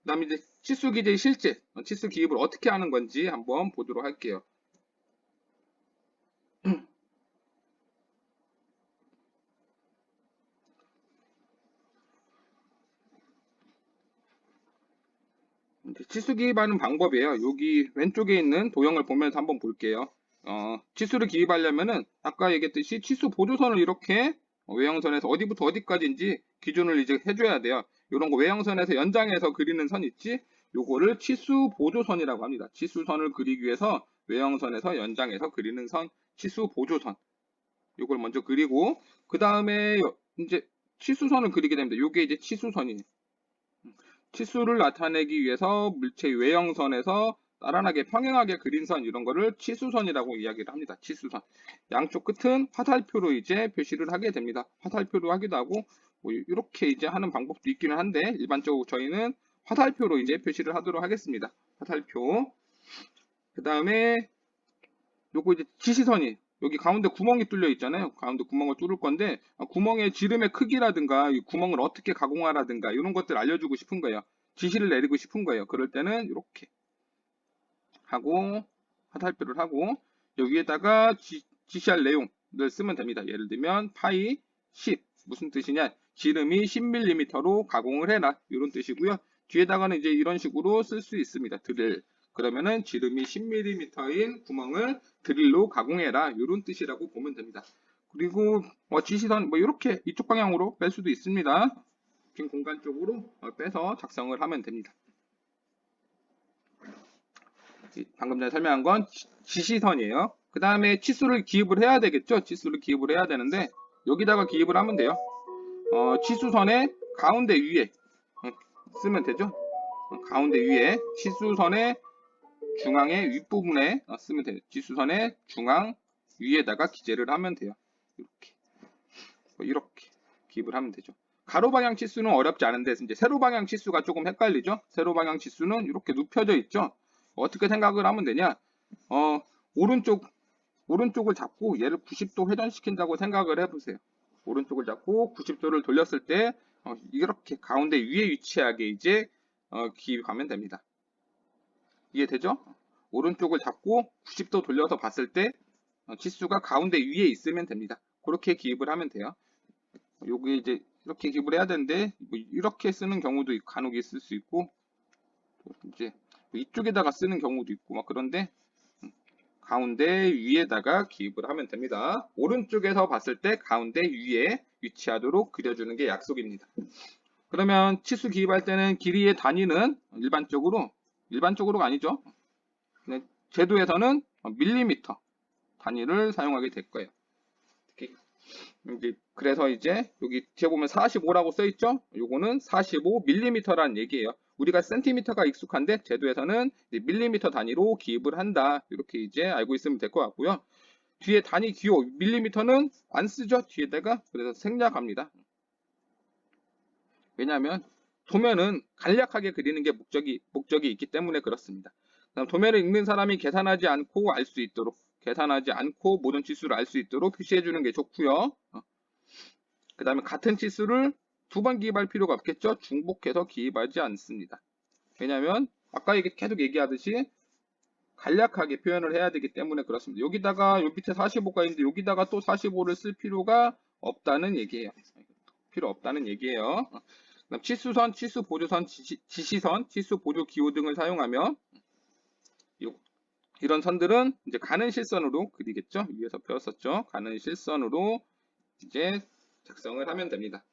그다음에 이제 치수 기제의 실제, 치수 기입을 어떻게 하는 건지 한번 보도록 할게요. 치수 기입하는 방법이에요. 여기 왼쪽에 있는 도형을 보면서 한번 볼게요. 치수를 기입하려면은 아까 얘기했듯이 치수 보조선을 이렇게 외형선에서 어디부터 어디까지인지 기준을 이제 해줘야 돼요. 이런 거 외형선에서 연장해서 그리는 선 있지? 요거를 치수 보조선이라고 합니다. 치수선을 그리기 위해서 외형선에서 연장해서 그리는 선, 치수 보조선. 요걸 먼저 그리고 그 다음에 이제 치수선을 그리게 됩니다. 요게 이제 치수선이에요. 치수를 나타내기 위해서 물체의 외형선에서 나란하게 평행하게 그린 선 이런 거를 치수선이라고 이야기를 합니다. 치수선. 양쪽 끝은 화살표로 이제 표시를 하게 됩니다. 화살표로 하기도 하고 뭐 이렇게 이제 하는 방법도 있기는 한데 일반적으로 저희는 화살표로 이제 표시를 하도록 하겠습니다. 화살표. 그 다음에 요거 이제 지시선이 여기 가운데 구멍이 뚫려 있잖아요. 가운데 구멍을 뚫을 건데 구멍의 지름의 크기라든가 이 구멍을 어떻게 가공하라든가 이런 것들 알려주고 싶은 거예요. 지시를 내리고 싶은 거예요. 그럴 때는 이렇게 하고 화살표를 하고 여기 위에다가 지시할 내용을 쓰면 됩니다. 예를 들면 파이 10 무슨 뜻이냐? 지름이 10mm로 가공을 해라 이런 뜻이고요. 뒤에다가는 이제 이런 식으로 쓸 수 있습니다. 드릴. 그러면은 지름이 10mm인 구멍을 드릴로 가공해라 이런 뜻이라고 보면 됩니다. 그리고 지시선 이렇게 이쪽 방향으로 뺄 수도 있습니다. 빈 공간 쪽으로 빼서 작성을 하면 됩니다. 방금 전에 설명한 건 지시선이에요. 그 다음에 치수를 기입을 해야 되겠죠. 치수를 기입을 해야 되는데 여기다가 기입을 하면 돼요. 치수선의 가운데 위에 쓰면 되죠. 가운데 위에 치수선의 중앙의 윗부분에 쓰면 돼요. 지수선의 중앙 위에다가 기재를 하면 돼요. 이렇게 기입을 하면 되죠. 가로 방향 치수는 어렵지 않은데 이제 세로 방향 치수가 조금 헷갈리죠. 세로 방향 치수는 이렇게 눕혀져 있죠. 어떻게 생각을 하면 되냐? 오른쪽을 잡고 얘를 90도 회전시킨다고 생각을 해보세요. 오른쪽을 잡고 90도를 돌렸을 때 이렇게 가운데 위에 위치하게 이제 기입하면 됩니다. 이해되죠? 오른쪽을 잡고 90도 돌려서 봤을 때 치수가 가운데 위에 있으면 됩니다. 그렇게 기입을 하면 돼요. 여기 이제 이렇게 기입을 해야 되는데 이렇게 쓰는 경우도 간혹 있을 수 있고 이제 이쪽에다가 쓰는 경우도 있고 막 그런데 가운데 위에다가 기입을 하면 됩니다. 오른쪽에서 봤을 때 가운데 위에 위치하도록 그려주는 게 약속입니다. 그러면 치수 기입할 때는 길이의 단위는 일반적으로가 아니죠. 제도에서는 밀리미터 단위를 사용하게 될 거예요. 그래서 이제 여기 뒤에 보면 45라고 써 있죠? 요거는 45mm라는 얘기예요. 우리가 센티미터가 익숙한데 제도에서는 밀리미터 단위로 기입을 한다. 이렇게 이제 알고 있으면 될 것 같고요. 뒤에 단위 기호 밀리미터는 안 쓰죠. 뒤에다가 그래서 생략합니다. 왜냐하면 도면은 간략하게 그리는 게 목적이 있기 때문에 그렇습니다. 도면을 읽는 사람이 계산하지 않고 알 수 있도록 모든 치수를 알 수 있도록 표시해 주는 게 좋고요. 그 다음에 같은 치수를 두 번 기입할 필요가 없겠죠. 중복해서 기입하지 않습니다. 왜냐하면 아까 계속 얘기하듯이 간략하게 표현을 해야 되기 때문에 그렇습니다. 여기다가 요 밑에 45가 있는데 여기다가 또 45를 쓸 필요가 없다는 얘기예요. 필요 없다는 얘기예요. 그다음 치수선, 치수 보조선, 지시선, 치수 보조 기호 등을 사용하며 이런 선들은 이제 가는 실선으로 그리겠죠. 위에서 배웠었죠. 가는 실선으로 이제 작성을 하면 됩니다.